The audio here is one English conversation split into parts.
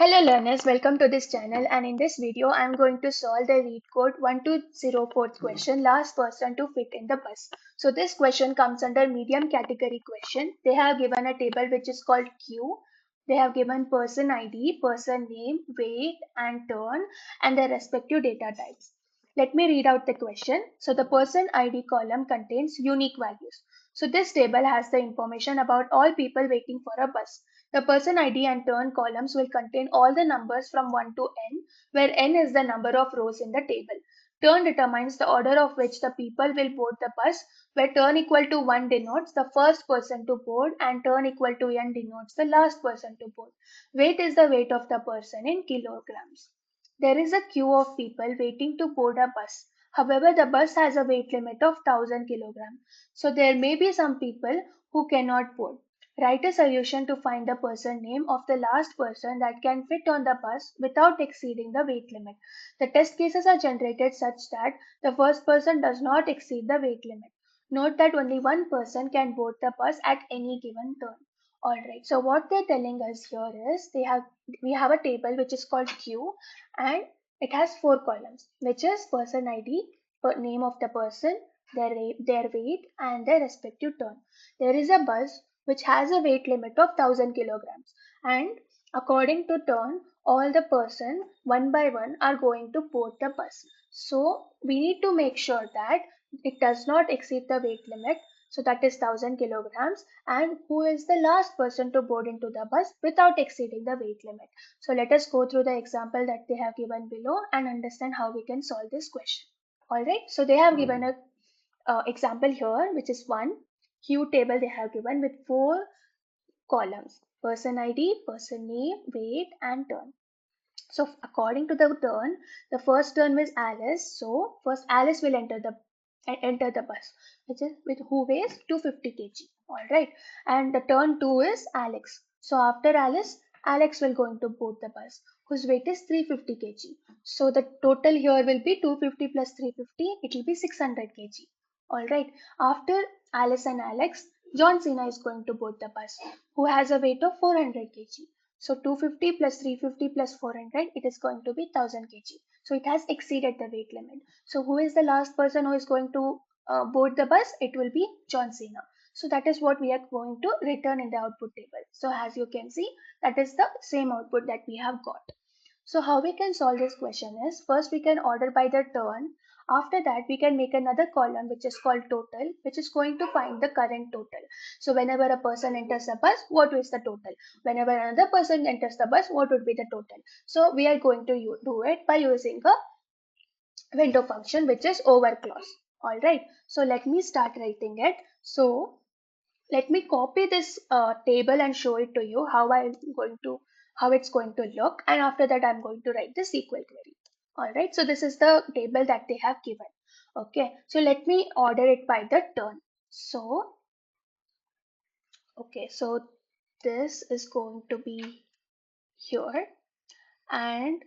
Hello learners, welcome to this channel, and in this video I am going to solve the Leetcode 1204 question, last person to fit in the bus. So this question comes under medium category question. They have given a table which is called Q. They have given person ID, person name, weight and turn and their respective data types. Let me read out the question. So the person ID column contains unique values. So this table has the information about all people waiting for a bus. The person ID and turn columns will contain all the numbers from 1 to n, where n is the number of rows in the table. Turn determines the order of which the people will board the bus, where turn equal to 1 denotes the first person to board and turn equal to n denotes the last person to board. Weight is the weight of the person in kilograms. There is a queue of people waiting to board a bus. However, the bus has a weight limit of 1000 kilograms. So there may be some people who cannot board. Write a solution to find the person name of the last person that can fit on the bus without exceeding the weight limit. The test cases are generated such that the first person does not exceed the weight limit. Note that only one person can board the bus at any given turn. Alright, so what they're telling us here is we have a table which is called Q, and it has four columns, which is person ID, name of the person, their weight and their respective turn. There is a bus which has a weight limit of 1000 kilograms, and according to turn, all the person one by one are going to board the bus. So we need to make sure that it does not exceed the weight limit, so that is 1000 kilograms, and who is the last person to board into the bus without exceeding the weight limit. So let us go through the example that they have given below and understand how we can solve this question. Alright, so they have given a example here, which is one Q table they have given with four columns: person ID, person name, weight and turn. So according to the turn, the first turn was Alice. So first Alice will enter the bus, which is with who weighs 250 kg. All right, and the turn two is Alex. So after Alice, Alex will going to board the bus, whose weight is 350 kg. So the total here will be 250 plus 350. It will be 600 kg. All right. After Alice and Alex, John Cena is going to board the bus, who has a weight of 400 kg. So 250 plus 350 plus 400, it is going to be 1000 kg. So it has exceeded the weight limit. So who is the last person who is going to board the bus? It will be John Cena. So that is what we are going to return in the output table. So as you can see, that is the same output that we have got. So how we can solve this question is, first we can order by the turn. After that, we can make another column which is called total, which is going to find the current total. So whenever a person enters the bus, what is the total? Whenever another person enters the bus, what would be the total? So we are going to do it by using a window function, which is over clause. All right. So let me start writing it. So let me copy this table and show it to you how it's going to look, and after that I'm going to write the SQL query. All right, so this is the table that they have given. Okay, so let me order it by the turn. So okay, so this is going to be here, and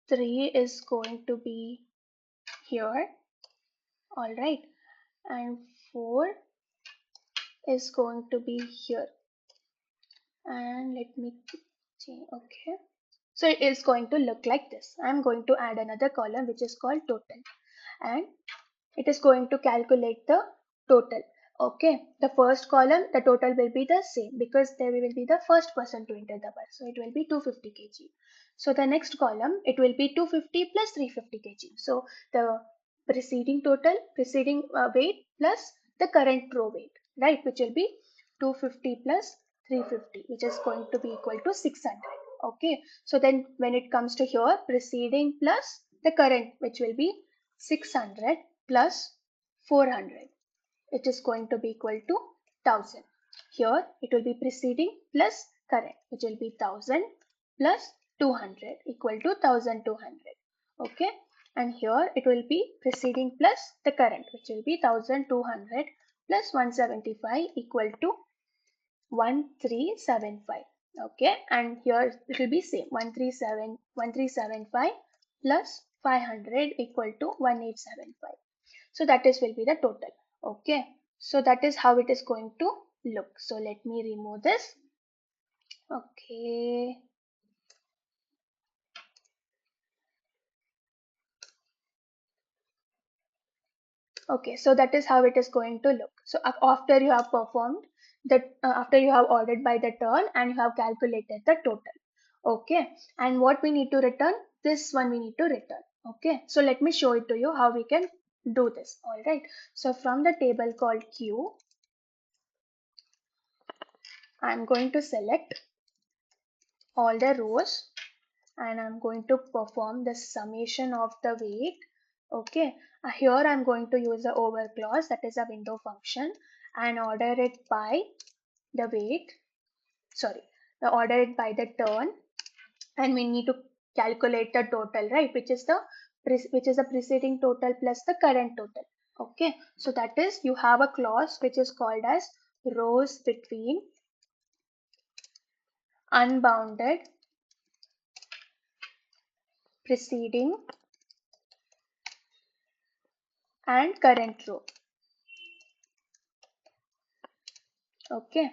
3 is going to be here. All right, and 4 is going to be here, and let me change. Okay, so it is going to look like this. I'm going to add another column which is called total, and it is going to calculate the total. Okay, the first column, the total will be the same because there will be the first person to enter the bus. So it will be 250 kg. So the next column, it will be 250 plus 350 kg. So the preceding weight plus the current row weight, right, which will be 250 plus 350, which is going to be equal to 600. Okay, so then when it comes to here, preceding plus the current, which will be 600 plus 400, it is going to be equal to 1000. Here it will be preceding plus current, which will be 1000 plus 200 equal to 1200. Okay, and here it will be preceding plus the current, which will be 1200 plus 175 equal to 1375. Okay, and here it will be same, 1375 plus 500 equal to 1875. So that is will be the total. Okay, so that is how it is going to look. So let me remove this. Okay, Okay, so that is how it is going to look. So after you have performed that, after you have ordered by the turn and you have calculated the total. Okay, and what we need to return? This one we need to return. Okay, so let me show it to you how we can do this. All right, so from the table called Q, I'm going to select all the rows and I'm going to perform the summation of the weight. Okay, here I'm going to use the over clause, that is a window function, and order it by the weight, sorry, the order it by the turn, and we need to calculate the total, right, which is the preceding total plus the current total. Okay, so that is, you have a clause which is called as rows between unbounded preceding and current row. Okay,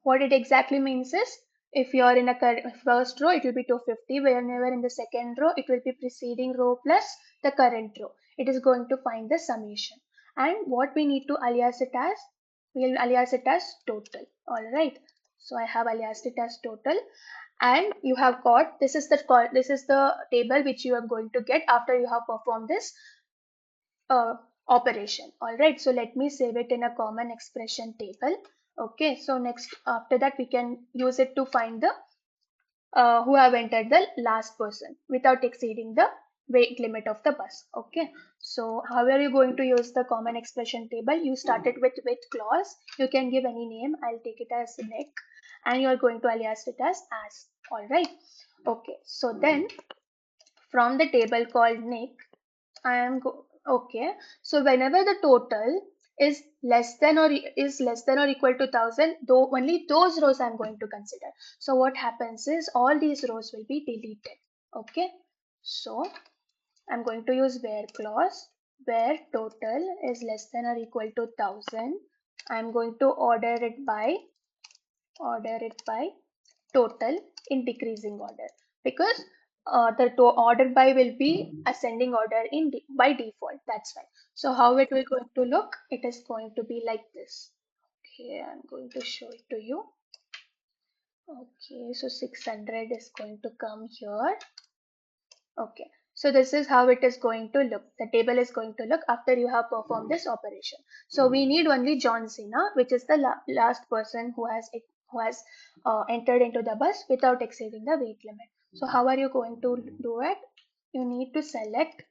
what it exactly means is, if you are in a first row, it will be 250. Whenever in the second row, it will be preceding row plus the current row. It is going to find the summation. And what we need to alias it as, we'll alias it as total. All right. So I have aliased it as total, and you have got, this is the table which you are going to get after you have performed this operation. All right, so let me save it in a common expression table. Okay, so next, after that we can use it to find the who have entered the last person without exceeding the weight limit of the bus. Okay, so how are you going to use the common expression table? You started with clause, you can give any name. I'll take it as Nick, and you're going to alias it as. All right, okay, so then from the table called Nick, okay. So whenever the total is less than or equal to 1000, though only those rows I'm going to consider. So what happens is all these rows will be deleted. Okay. So I'm going to use where clause, where total is less than or equal to 1000. I'm going to order it by total in decreasing order, because order by will be ascending order by default. That's why. So how it will going to look? It is going to be like this. Okay, I'm going to show it to you. Okay, so 600 is going to come here. Okay, so this is how it is going to look. The table is going to look after you have performed this operation. So we need only John Cena, which is the last person who has entered into the bus without exceeding the weight limit. So how are you going to do it? You need to select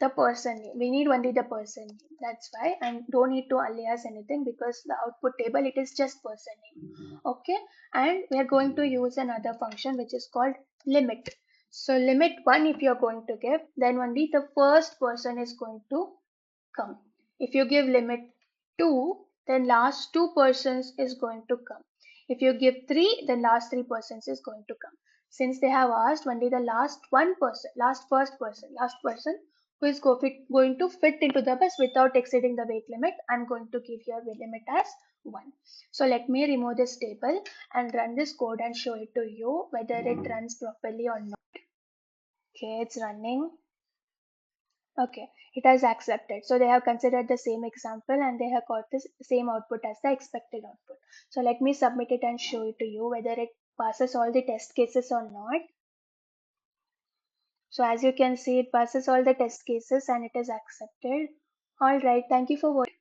the person name. We need only the person name. That's why, and don't need to alias anything, because the output table, it is just person name. Okay, and we are going to use another function which is called limit. So limit 1, if you're going to give, then only the first person is going to come. If you give limit 2, then last 2 persons is going to come. If you give 3, then last 3 persons is going to come. Since they have asked only the last person who is going to fit into the bus without exceeding the weight limit, I'm going to give here the limit as 1. So let me remove this table and run this code and show it to you whether it runs properly or not. Okay, it's running. Okay, it has accepted. So they have considered the same example and they have got the same output as the expected output. So let me submit it and show it to you whether it passes all the test cases or not. So as you can see, it passes all the test cases and it is accepted. All right, thank you for watching.